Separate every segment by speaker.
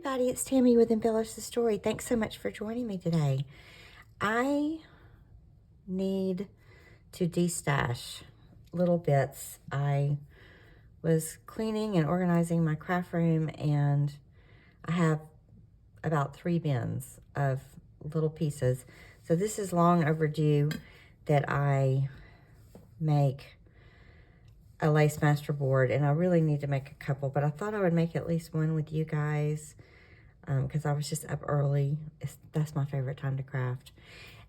Speaker 1: everybody, it's Tammy with Embellish the Story. Thanks so much for joining me today. I need to destash little bits. I was cleaning and organizing my craft room, and I have about 3 bins of little pieces. So this is long overdue that I make a lace master board, and I really need to make a couple, but I thought I would make at least one with you guys because I was just up early. That's my favorite time to craft.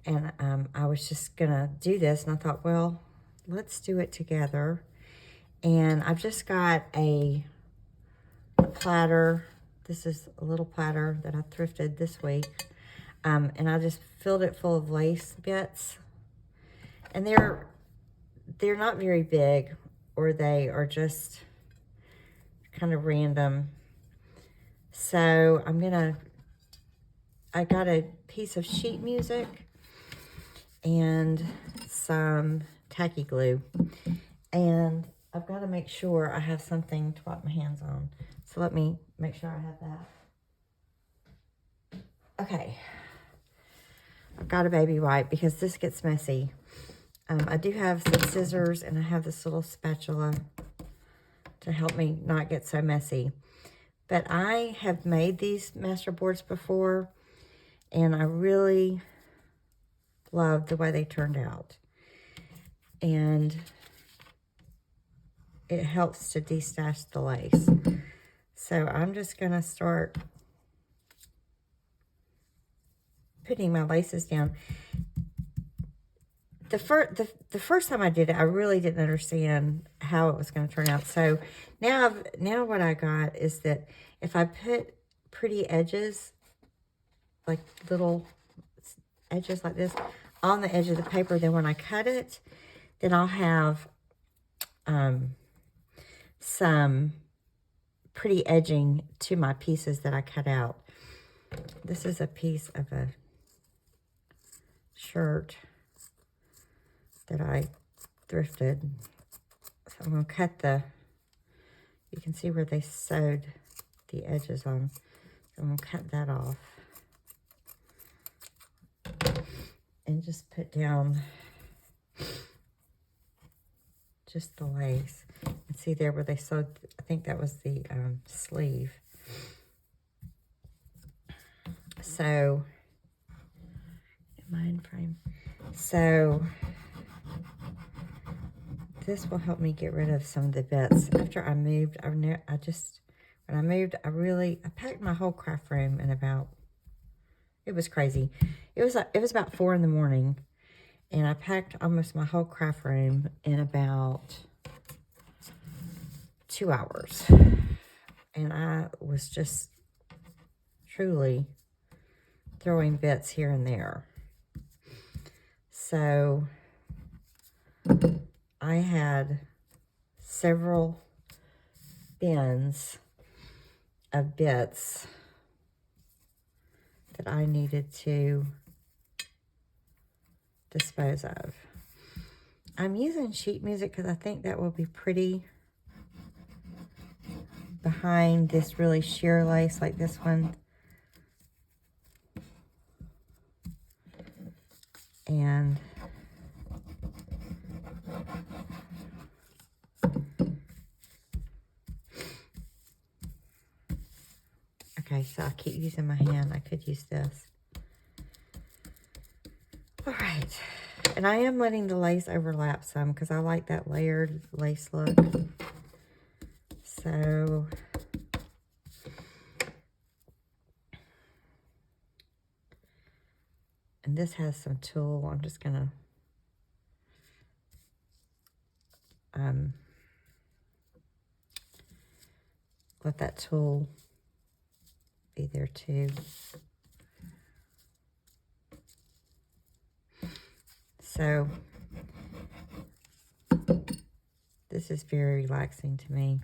Speaker 1: And I was just gonna do this, and I thought, well, let's do it together. And I've just got a platter. This is a little platter that I thrifted this week. And I just filled it full of lace bits. And they're not very big, or they are just kind of random. So I got a piece of sheet music and some tacky glue. And I've got to make sure I have something to wipe my hands on. So let me make sure I have that. Okay. I've got a baby wipe because this gets messy. I do have some scissors, and I have this little spatula to help me not get so messy. But I have made these master boards before, and I really love the way they turned out. And it helps to destash the lace. So I'm just going to start putting my laces down. The first time I did it, I really didn't understand how it was going to turn out. So now what I got is that if I put pretty edges, like little edges like this, on the edge of the paper, then when I cut it, then I'll have some pretty edging to my pieces that I cut out. This is a piece of a shirt that I thrifted. So I'm going to cut you can see where they sewed the edges on. So I'm going to cut that off. And just put down just the lace. And see there where they sewed, I think that was the sleeve. So, am I in frame? So, this will help me get rid of some of the bits. After I moved, when I moved, I packed my whole craft room in about, it was crazy. It was about 4 in the morning, and I packed almost my whole craft room in about 2 hours. And I was just truly throwing bits here and there. So I had several bins of bits that I needed to dispose of. I'm using sheet music because I think that will be pretty behind this really sheer lace like this one. And okay, so I keep using my hand. I could use this. All right. And I am letting the lace overlap some because I like that layered lace look. So and this has some tulle. I'm just gonna let that tulle be there too. So this is very relaxing to me.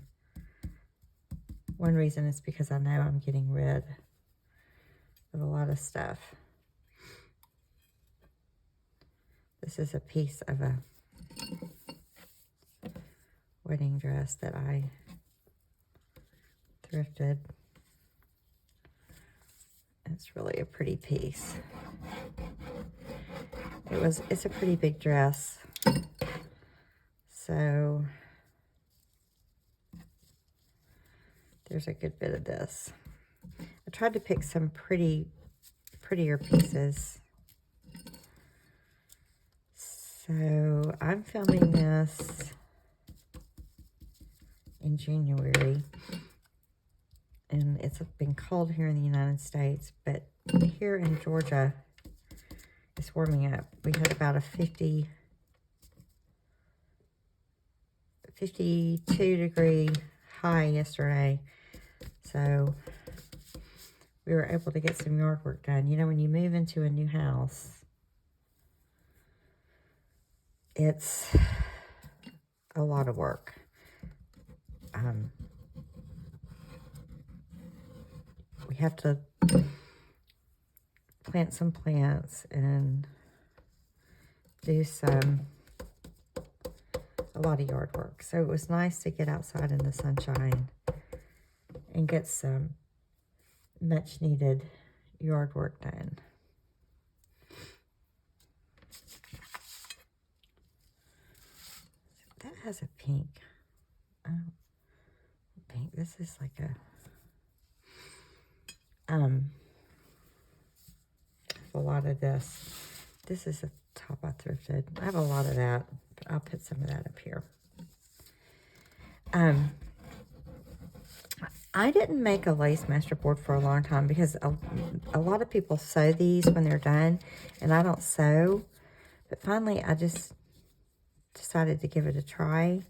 Speaker 1: One reason is because I know I'm getting rid of a lot of stuff. This is a piece of a wedding dress that I thrifted. It's really a pretty piece. It's a pretty big dress. So there's a good bit of this. I tried to pick some prettier pieces. So I'm filming this in January, and it's been cold here in the United States, but here in Georgia, it's warming up. We had about a 52 degree high yesterday, so we were able to get some yard work done. You know, when you move into a new house, it's a lot of work. We have to plant some plants and do a lot of yard work. So it was nice to get outside in the sunshine and get some much needed yard work done. That has a pink. Oh, pink. This is like a lot of this. This is a top I thrifted. I have a lot of that, but I'll put some of that up here. I didn't make a lace master board for a long time because a lot of people sew these when they're done, and I don't sew. But finally, I just decided to give it a try,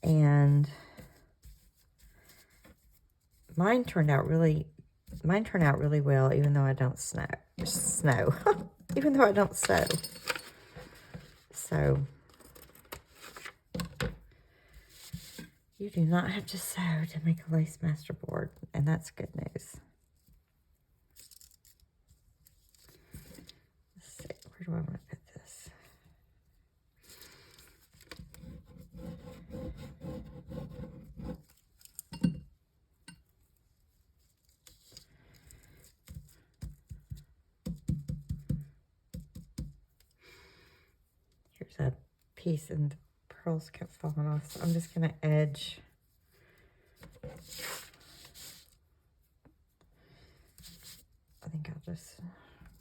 Speaker 1: and mine turned out really well, even though I don't snow. Even though I don't sew. So you do not have to sew to make a lace master board, and that's good news. Let's see, where do I want to put this? Here's a piece, and the pearls kept falling off, so I'm just going to edge. I think I'll just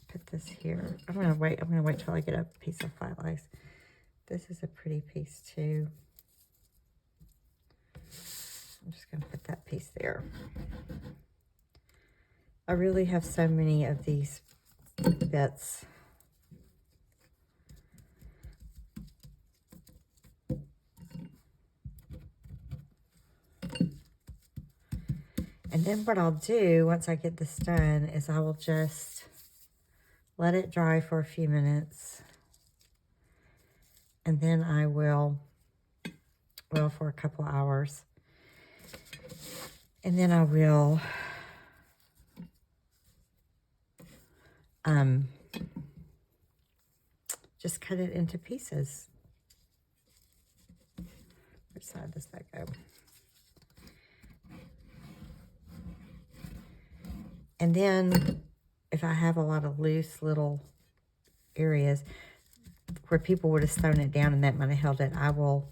Speaker 1: put this here. I'm gonna wait till I get a piece of flat lace. This is a pretty piece too. I'm just gonna put that piece there. I really have so many of these bits. And then what I'll do once I get this done is I will just let it dry for a few minutes. And then I will, well, for a couple hours. And then I will just cut it into pieces. Which side does that go? And then if I have a lot of loose little areas where people would have thrown it down and that might have held it, I will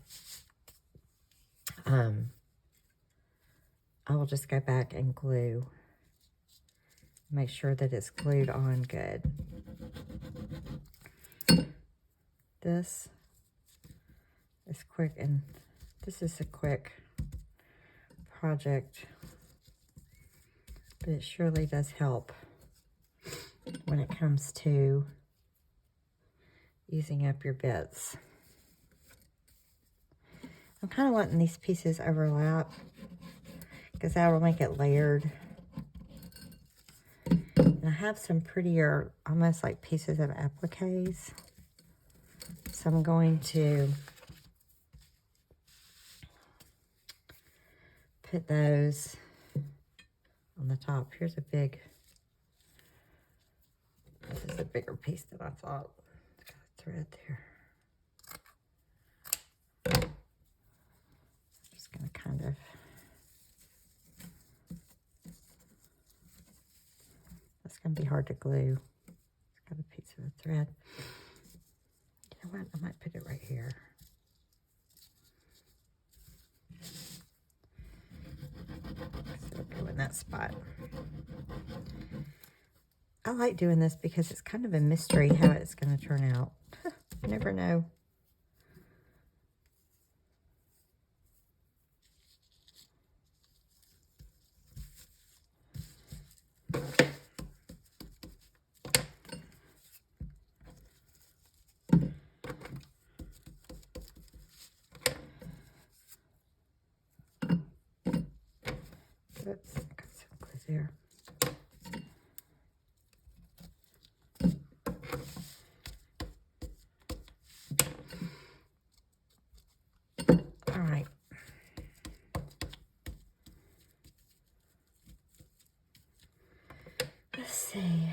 Speaker 1: just go back and glue. Make sure that it's glued on good. This is quick, and this is a quick project, but it surely does help when it comes to using up your bits. I'm kind of wanting these pieces overlap because that will make it layered. And I have some prettier, almost like pieces of appliques. So I'm going to put those on the top. Here's a big, this is a bigger piece than I thought. It's got a thread there. I'm just going to kind of, going to be hard to glue. It's got a piece of a thread. You know what? I might put it right here. So it'll go in that spot. I like doing this because it's kind of a mystery how it's going to turn out. You never know. Oops, I got some glue there. All right. Let's see.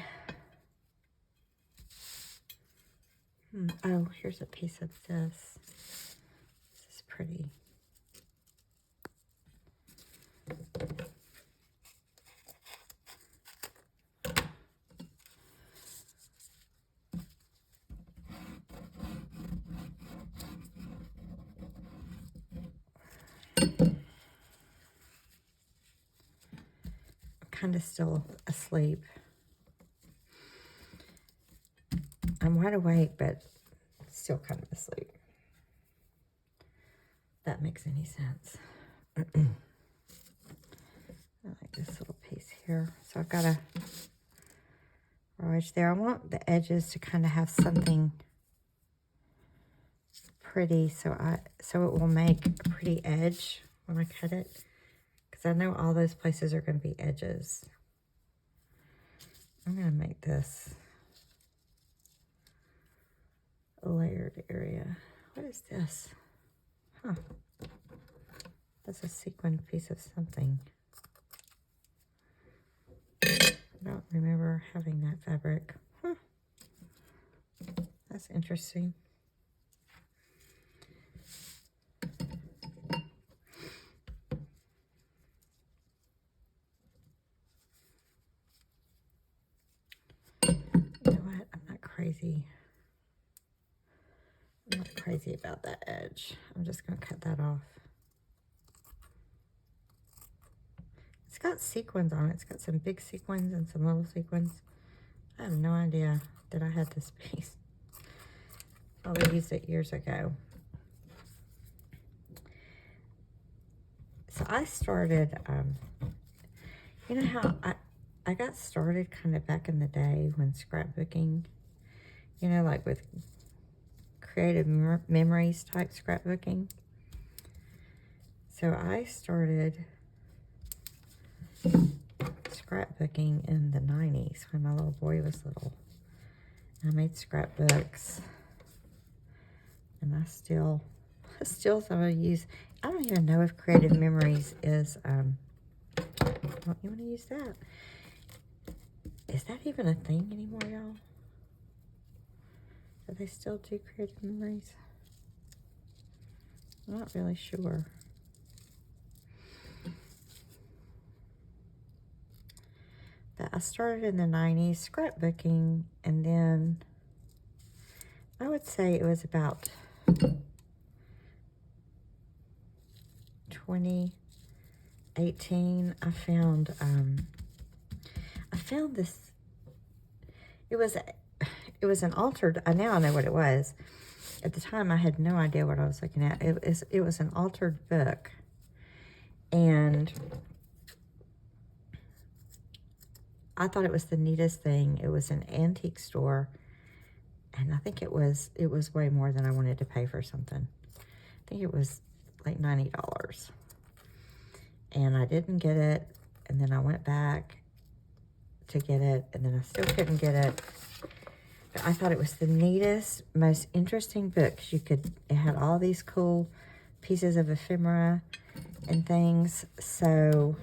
Speaker 1: Oh, here's a piece of this. This is pretty. Kind of still asleep. I'm wide awake, but still kind of asleep. If that makes any sense. I like this little piece here. So I've got a edge there. I want the edges to kind of have something pretty, so it will make a pretty edge when I cut it. Because I know all those places are going to be edges. I'm going to make this a layered area. What is this? Huh. That's a sequined piece of something. I don't remember having that fabric. Huh. That's interesting. You know what? I'm not crazy. I'm not crazy about that edge. I'm just going to cut that off. It's got sequins on it. It's got some big sequins and some little sequins. I have no idea that I had this piece. Probably used it years ago. So I started, you know how I got started kind of back in the day when scrapbooking, you know, like with creative memories type scrapbooking. So I started scrapbooking in the 90s when my little boy was little. I made scrapbooks, and I still some I use. I don't even know if creative memories is, don't you want to use that? Is that even a thing anymore, y'all? Do they still do creative memories? I'm not really sure. But I started in the 90s scrapbooking, and then I would say it was about 2018. I found this. It was an altered. Now I know what it was. At the time, I had no idea what I was looking at. It was an altered book, and I thought it was the neatest thing. It was an antique store, and I think it was way more than I wanted to pay for something. I think it was like $90. And I didn't get it, and then I went back to get it, and then I still couldn't get it. But I thought it was the neatest, most interesting book. It had all these cool pieces of ephemera and things. So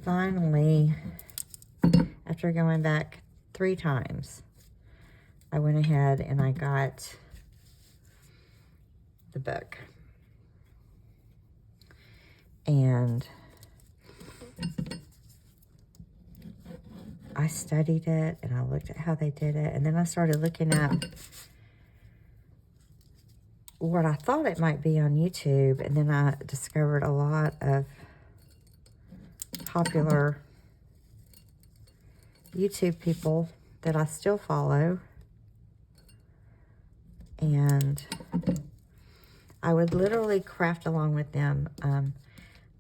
Speaker 1: finally, after going back 3 times, I went ahead and I got the book. And I I studied it and I looked at how they did it. And then I started looking at what I thought it might be on YouTube. And then I discovered a lot of popular YouTube people that I still follow. And I would literally craft along with them.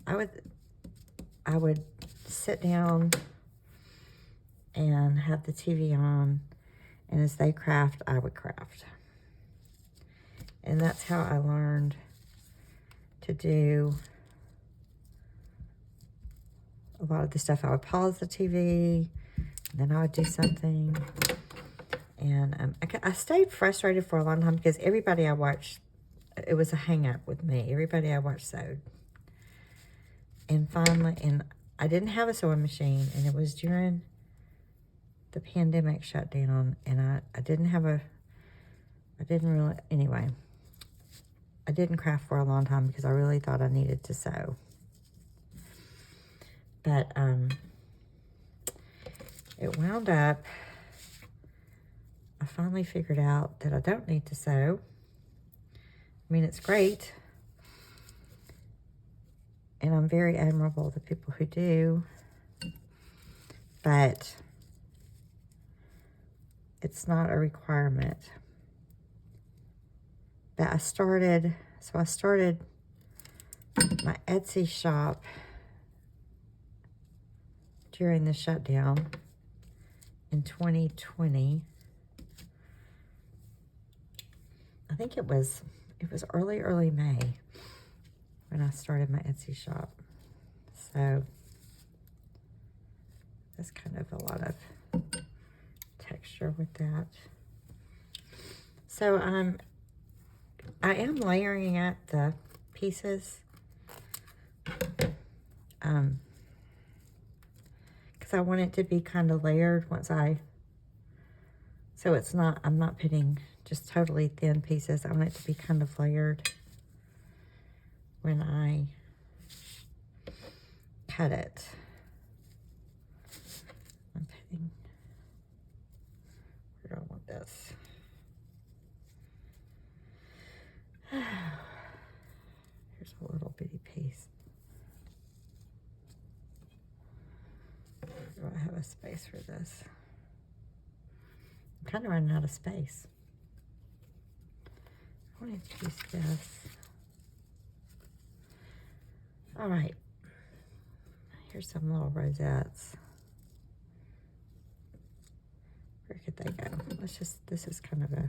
Speaker 1: I would sit down and have the TV on, and as they craft, I would craft. And that's how I learned to do a lot of the stuff. I would pause the TV, and then I would do something. And I stayed frustrated for a long time because everybody I watched, it was a hang-up with me. Everybody I watched sewed. And finally, and I didn't have a sewing machine, and it was during the pandemic shutdown, and I didn't really, anyway, I didn't craft for a long time because I really thought I needed to sew. But it wound up, I finally figured out that I don't need to sew. I mean, it's great. And I'm very admirable to people who do. But it's not a requirement. But I started my Etsy shop during the shutdown in 2020. I think it was early May when I started my Etsy shop. So there's kind of a lot of texture with that. So I am layering up the pieces because I want it to be kind of layered so it's not, I'm not putting just totally thin pieces. I want it to be kind of layered when I cut it. I'm putting, where do I want this? Here's a little bitty piece. Do I have a space for this? I'm kind of running out of space. I want to use this. All right. Here's some little rosettes. Where could they go? This is kind of a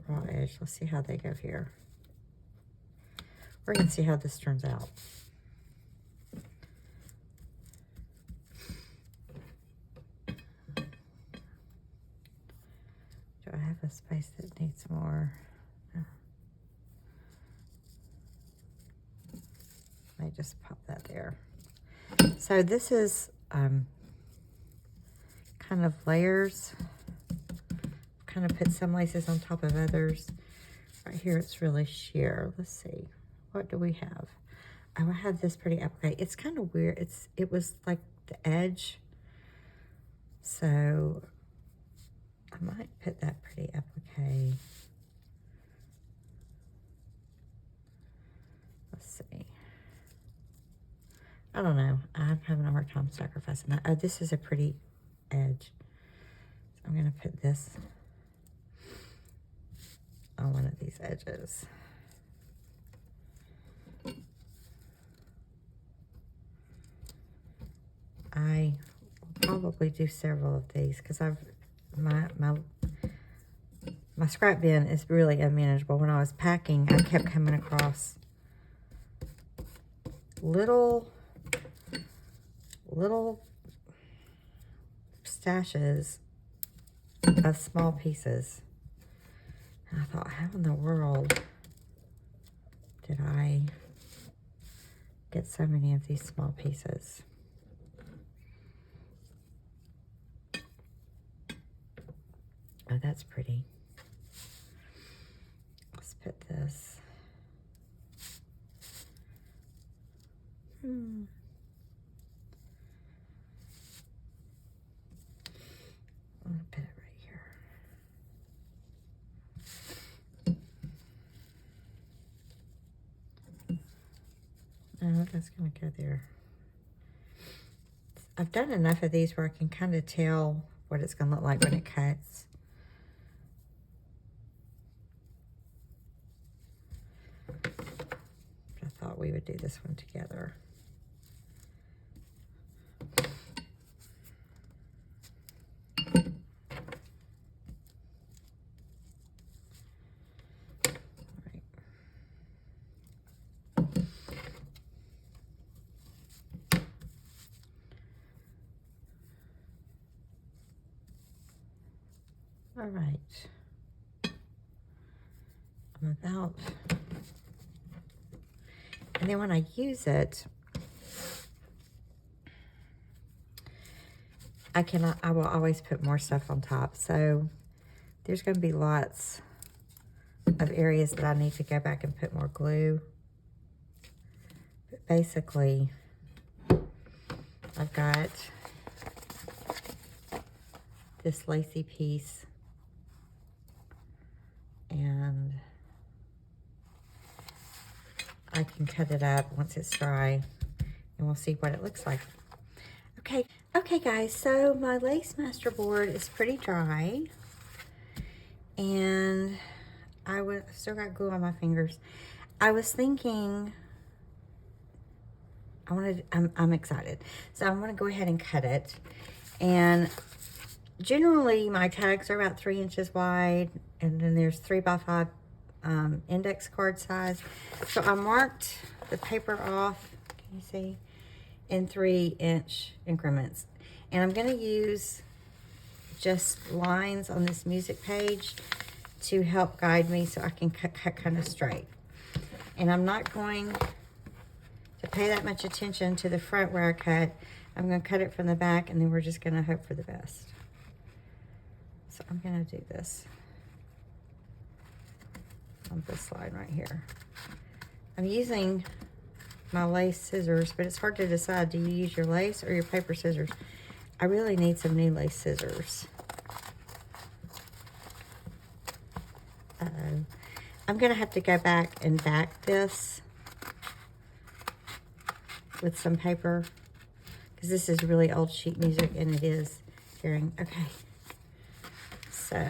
Speaker 1: raw edge. Let's see how they go here. We're going to see how this turns out. Do I have a space that needs more? No. I just pop that there. So this is kind of layers. Kind of put some laces on top of others. Right here it's really sheer. Let's see. What do we have? Oh, I have this pretty applique. It's kind of weird. It was like the edge. So I might put that pretty applique. Let's see. I don't know. I'm having a hard time sacrificing that. Oh, this is a pretty edge. So I'm going to put this on one of these edges. I will probably do several of these because my scrap bin is really unmanageable. When I was packing, I kept coming across little stashes of small pieces. And I thought, how in the world did I get so many of these small pieces? Oh, that's pretty. Let's put this. Oh, that's going to go there. I've done enough of these where I can kind of tell what it's going to look like when it cuts. But I thought we would do this one together. All right. I'm about, and then when I use it, I will always put more stuff on top. So there's going to be lots of areas that I need to go back and put more glue. But basically, I've got this lacy piece, and I can cut it up once it's dry, and we'll see what it looks like. Okay guys, so my lace master board is pretty dry, and I've still got glue on my fingers. I was thinking, I'm excited. So I'm gonna go ahead and cut it. And generally my tags are about 3 inches wide, and then there's 3x5 index card size. So I marked the paper off, can you see, in 3-inch increments. And I'm gonna use just lines on this music page to help guide me so I can cut kind of straight. And I'm not going to pay that much attention to the front where I cut. I'm going to cut it from the back, and then we're just going to hope for the best. So I'm going to do this on this line right here. I'm using my lace scissors, but it's hard to decide, do you use your lace or your paper scissors? I really need some new lace scissors. Uh-oh. I'm going to have to go back and back this with some paper, because this is really old sheet music and it is tearing. Okay, so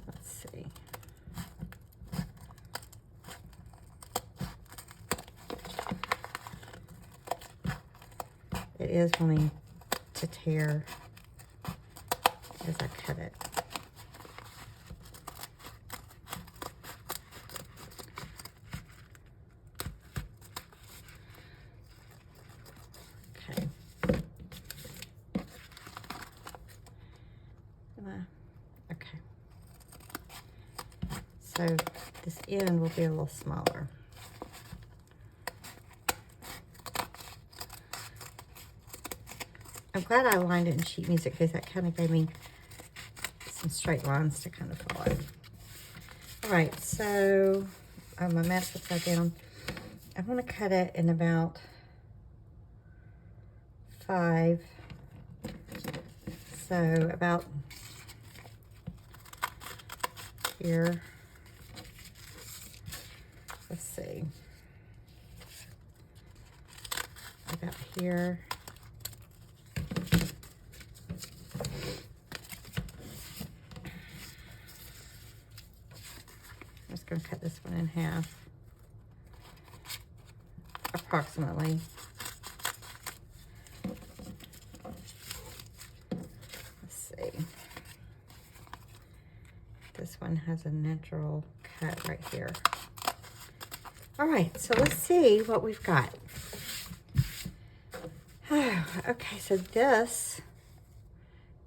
Speaker 1: let's see. It is wanting to tear as I cut it. Okay. So this end will be a little smaller. I'm glad I lined it in sheet music, because that kind of gave me some straight lines to kind of follow. All right, so my mat's upside down. I want to cut it in about 5. So about here. Let's see. About here. I'm just going to cut this one in half, approximately. Let's see. This one has a natural cut right here. All right, so let's see what we've got. Okay, so this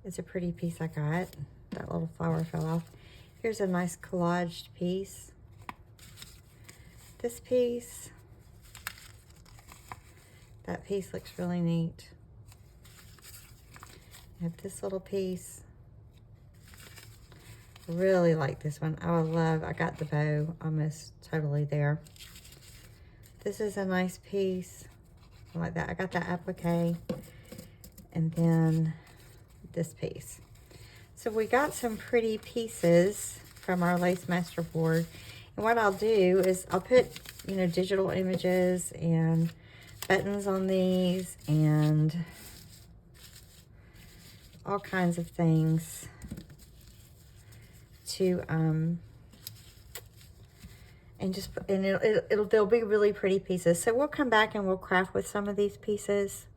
Speaker 1: is a pretty piece I got. That little flower fell off. Here's a nice collaged piece. This piece. That piece looks really neat. I have this little piece. Really like this one. I got the bow almost totally there. This is a nice piece. I like that. I got that applique. And then this piece. So we got some pretty pieces from our lace master board. And what I'll do is I'll put, you know, digital images and buttons on these and all kinds of things to, and they'll be really pretty pieces. So we'll come back and we'll craft with some of these pieces.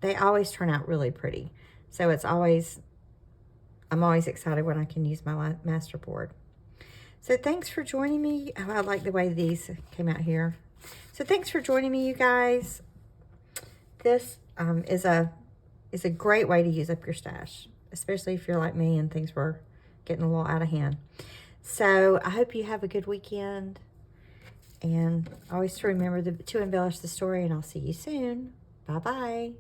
Speaker 1: They always turn out really pretty. So I'm always excited when I can use my master board. So thanks for joining me. Oh, I like the way these came out here. So thanks for joining me, you guys. This is a great way to use up your stash, especially if you're like me and things were getting a little out of hand. So I hope you have a good weekend. And always to remember to embellish the story, and I'll see you soon. Bye-bye.